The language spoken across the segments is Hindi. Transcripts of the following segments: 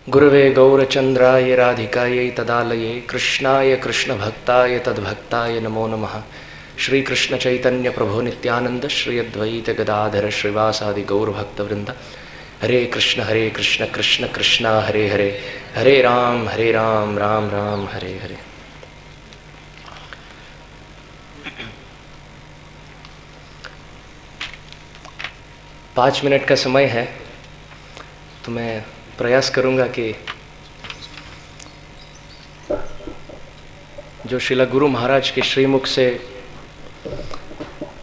गुरवे गौरचंद्राय राधिकायै तदालये कृष्णाय कृष्णभक्ताय तद्भक्ताय नमो नमः। श्री कृष्ण चैतन्य प्रभो नित्यानंद श्री अद्वैत गदाधर श्रीवासादि गौरभक्तवृंद। हरे कृष्ण कृष्ण कृष्ण हरे हरे, हरे राम राम राम हरे हरे। पाँच मिनट का समय है तो मैं प्रयास करूंगा कि जो श्रील गुरु महाराज के श्रीमुख से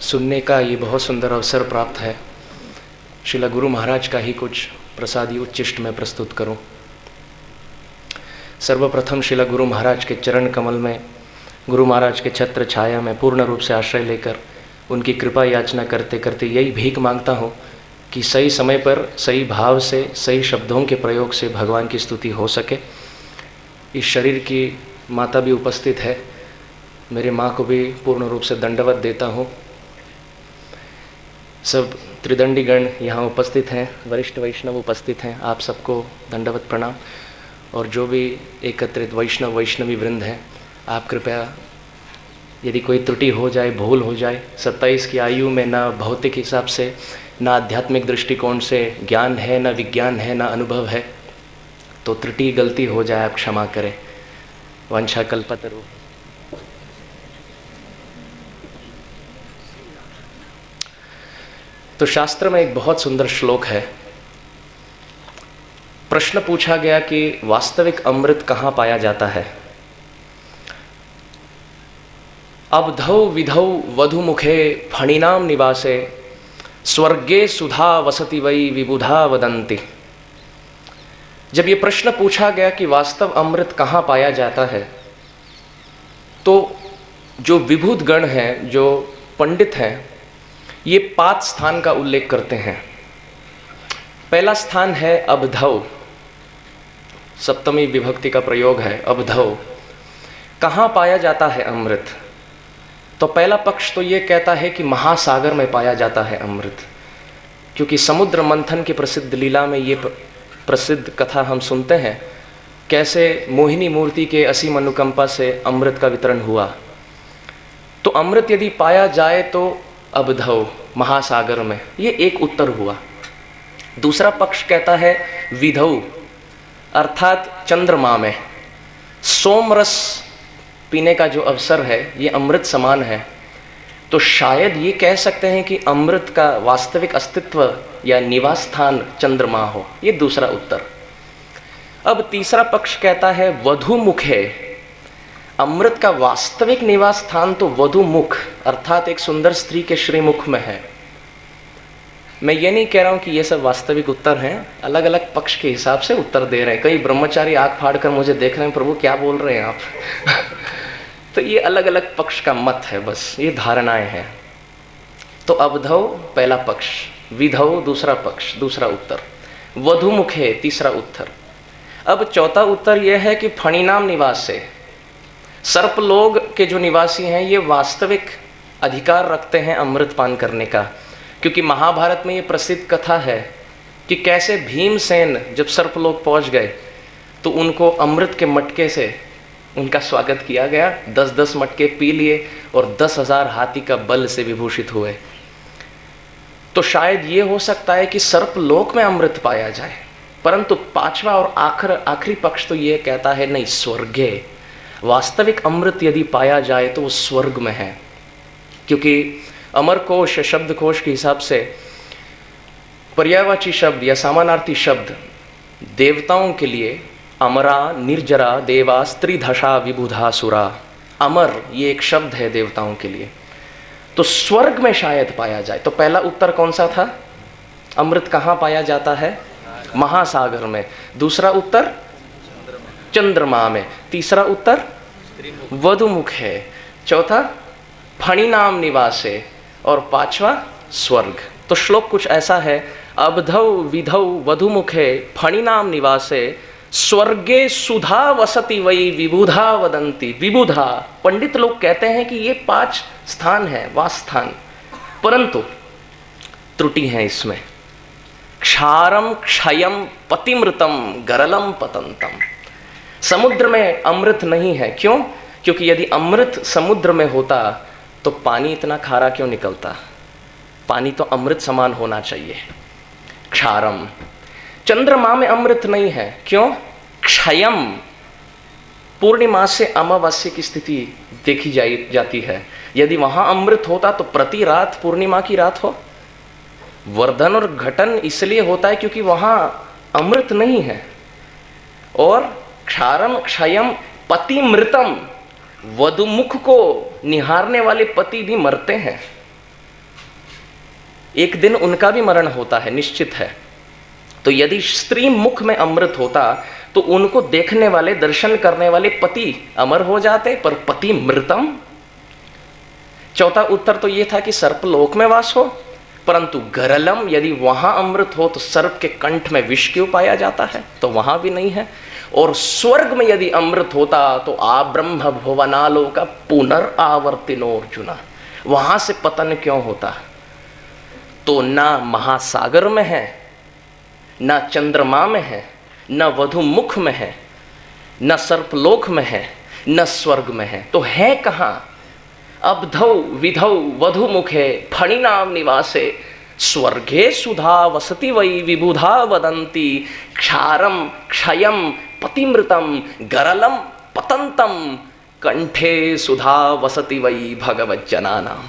सुनने का ये बहुत सुंदर अवसर प्राप्त है, श्रील गुरु महाराज का ही कुछ प्रसादी उच्चिष्ट में प्रस्तुत करूं। सर्वप्रथम श्रील गुरु महाराज के चरण कमल में, गुरु महाराज के छत्र छाया में पूर्ण रूप से आश्रय लेकर उनकी कृपा याचना करते करते यही भीख मांगता हूँ कि सही समय पर सही भाव से सही शब्दों के प्रयोग से भगवान की स्तुति हो सके। इस शरीर की माता भी उपस्थित है, मेरी माँ को भी पूर्ण रूप से दंडवत देता हूँ। सब त्रिदंडी गण यहाँ उपस्थित हैं, वरिष्ठ वैष्णव उपस्थित हैं, आप सबको दंडवत प्रणाम। और जो भी एकत्रित वैष्णव वैष्णवी वृंद हैं, आप कृपया यदि कोई त्रुटि हो जाए, भूल हो जाए, 27 की आयु में ना भौतिक हिसाब से ना आध्यात्मिक दृष्टिकोण से ज्ञान है, ना विज्ञान है, ना अनुभव है, तो त्रुटि गलती हो जाए आप क्षमा करें। वंशा कल्पतरु। तो शास्त्र में एक बहुत सुंदर श्लोक है। प्रश्न पूछा गया कि वास्तविक अमृत कहाँ पाया जाता है। अबधौ विधौ वधुमुखे फणिनाम निवासे स्वर्गे सुधा वसति वै विबुधा वदन्ति। जब ये प्रश्न पूछा गया कि वास्तव अमृत कहाँ पाया जाता है, तो जो विभूत गण हैं, जो पंडित हैं, ये 5 स्थान का उल्लेख करते हैं। पहला स्थान है अबधौ, सप्तमी विभक्ति का प्रयोग है अबधौ। कहाँ पाया जाता है अमृत? तो पहला पक्ष तो ये कहता है कि महासागर में पाया जाता है अमृत, क्योंकि समुद्र मंथन की प्रसिद्ध लीला में ये प्रसिद्ध कथा हम सुनते हैं, कैसे मोहिनी मूर्ति के असीम अनुकंपा से अमृत का वितरण हुआ। तो अमृत यदि पाया जाए तो अबधौ, महासागर में, ये एक उत्तर हुआ। दूसरा पक्ष कहता है विधौ, अर्थात चंद्रमा में। सोमरस पीने का जो अवसर है ये अमृत समान है, तो शायद ये कह सकते हैं कि अमृत का वास्तविक अस्तित्व या निवास स्थान चंद्रमा हो। ये दूसरा उत्तर। अब तीसरा पक्ष कहता है वधुमुखे, अमृत का वास्तविक निवास स्थान तो वधुमुख अर्थात एक सुंदर स्त्री के श्रीमुख में है। मैं ये नहीं कह रहा हूँ कि ये सब वास्तविक उत्तर हैं, अलग अलग पक्ष के हिसाब से उत्तर दे रहे हैं। कई ब्रह्मचारी आँख फाड़ कर मुझे देख रहे हैं, प्रभु क्या बोल रहे हैं आप तो ये अलग अलग पक्ष का मत है, बस ये धारणाएं हैं। तो अबधौ पहला पक्ष, विधौ दूसरा पक्ष, दूसरा उत्तर, वधुमुखे तीसरा उत्तर। अब चौथा उत्तर यह है कि फणिनाम निवास से, सर्पलोक के जो निवासी हैं ये वास्तविक अधिकार रखते हैं अमृत पान करने का, क्योंकि महाभारत में ये प्रसिद्ध कथा है कि कैसे भीमसेन जब सर्पलोक पहुंच गए तो उनको अमृत के मटके से उनका स्वागत किया गया। 10-10 मटके पी लिए और 10,000 हाथी का बल से विभूषित हुए। तो शायद ये हो सकता है कि सर्पलोक में अमृत पाया जाए, परंतु पांचवा और आखिरी पक्ष तो ये कहता है नहीं, स्वर्गे वास्तविक अमृत यदि पाया जाए तो वो स्वर्ग में है। क्योंकि अमरकोश शब्दकोश के हिसाब से पर्यायवाची शब्द या समानार्थी शब्द देवताओं के लिए अमरा, निर्जरा, देवा, स्त्रीधशा, विबुधा, सुरा। अमर ये एक शब्द है देवताओं के लिए, तो स्वर्ग में शायद पाया जाए। तो पहला उत्तर कौन सा था? अमृत कहाँ पाया जाता है? महासागर में। दूसरा उत्तर चंद्रमा में। तीसरा उत्तर वधुमुख है। चौथा फणिनाम निवासे और पांचवा स्वर्ग। तो श्लोक कुछ ऐसा है, अबधौ विधौ वधुमुखे फणिनाम निवासे स्वर्गे सुधा वसति वै विबुधा वदंती। विबुधा, पंडित लोग कहते हैं कि ये 5 स्थान है, वास स्थान, परंतु त्रुटि है इसमें। क्षारम क्षयम पतिमृतम गरलम पतंतम। समुद्र में अमृत नहीं है। क्यों? क्योंकि यदि अमृत समुद्र में होता तो पानी इतना खारा क्यों निकलता? पानी तो अमृत समान होना चाहिए। क्षारम। चंद्रमा में अमृत नहीं है। क्यों? क्षयम। पूर्णिमा से अमावस्या की स्थिति देखी जाती है। यदि वहां अमृत होता तो प्रति रात पूर्णिमा की रात हो। वर्धन और घटन इसलिए होता है क्योंकि वहां अमृत नहीं है। और क्षारम क्षयम पति मृतम, वधुमुख को निहारने वाले पति भी मरते हैं। एक दिन उनका भी मरण होता है, निश्चित है। तो यदि स्त्री मुख में अमृत होता तो उनको देखने वाले, दर्शन करने वाले पति अमर हो जाते, पर पति मृतम। चौथा उत्तर तो यह था कि सर्पलोक में वास हो, परंतु गरलम, यदि वहां अमृत हो तो सर्प के कंठ में विष क्यों पाया जाता है? तो वहां भी नहीं है। और स्वर्ग में यदि अमृत होता तो आ ब्रह्म भुवनालोक पुनरावर्तिनोर्जुना, वहां से पतन क्यों होता? तो ना महासागर में है, ना चंद्रमा में है, न वधुमुख में है, न सर्पलोक में है, न स्वर्ग में है। तो है कहां? अब्धौ विधौ वधुमुखे फणिनाम निवासे स्वर्गे सुधा वसति वै विबुधा वदन्ति क्षारम क्षयम पतिमृतम गरलम पतंतम कंठे सुधा वसति वै भगवज्जनानाम।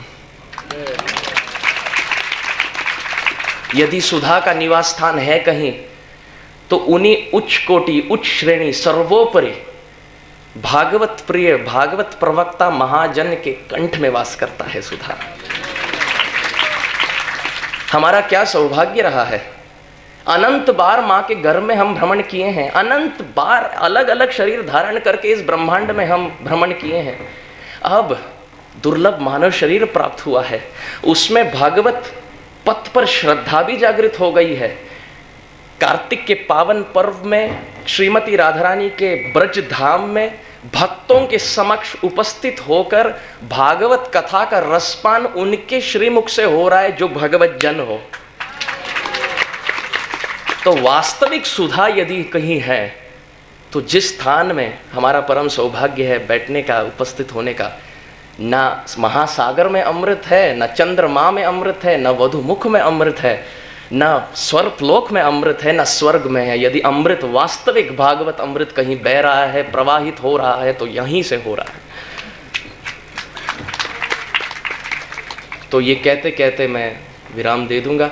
यदि सुधा का निवास स्थान है कहीं तो उन्हीं उच्च कोटि, उच्च श्रेणी, सर्वोपरि भागवत प्रिय, भागवत प्रवक्ता महाजन के कंठ में वास करता है सुधा। हमारा क्या सौभाग्य रहा है। अनंत बार मां के घर में हम भ्रमण किए हैं, अनंत बार अलग अलग शरीर धारण करके इस ब्रह्मांड में हम भ्रमण किए हैं। अब दुर्लभ मानव शरीर प्राप्त हुआ है, उसमें भागवत पथ पर श्रद्धा भी जागृत हो गई है। कार्तिक के पावन पर्व में श्रीमती राधारानी के ब्रज धाम में भक्तों के समक्ष उपस्थित होकर भागवत कथा का रसपान उनके श्रीमुख से हो रहा है जो भगवत जन हो। तो वास्तविक सुधा यदि कहीं है तो जिस स्थान में हमारा परम सौभाग्य है बैठने का, उपस्थित होने का, ना महासागर में अमृत है, न चंद्रमा में अमृत है, न वधुमुख में अमृत है, न स्वर्गलोक में अमृत है, न स्वर्ग में है। यदि अमृत, वास्तविक भागवत अमृत कहीं बह रहा है, प्रवाहित हो रहा है तो यहीं से हो रहा है। तो ये कहते कहते मैं विराम दे दूंगा।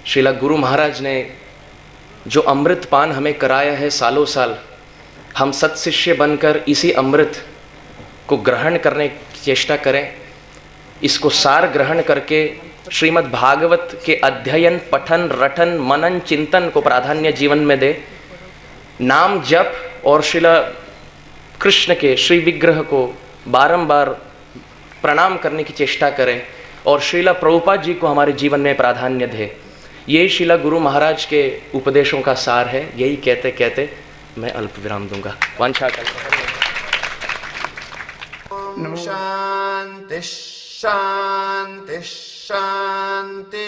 श्रीला गुरु महाराज ने जो अमृत पान हमें कराया है सालों साल, हम सत्शिष्य बनकर इसी अमृत को ग्रहण करने की चेष्टा करें। इसको सार ग्रहण करके श्रीमद् भागवत के अध्ययन, पठन, रटन, मनन, चिंतन को प्राधान्य जीवन में दे। नाम जप और श्रीला कृष्ण के श्री विग्रह को बारंबार प्रणाम करने की चेष्टा करें और श्रीला प्रभुपाद जी को हमारे जीवन में प्राधान्य दे। यही श्रीला गुरु महाराज के उपदेशों का सार है। यही कहते कहते मैं अल्प विराम दूंगा। वांछा शांति शांति शांति।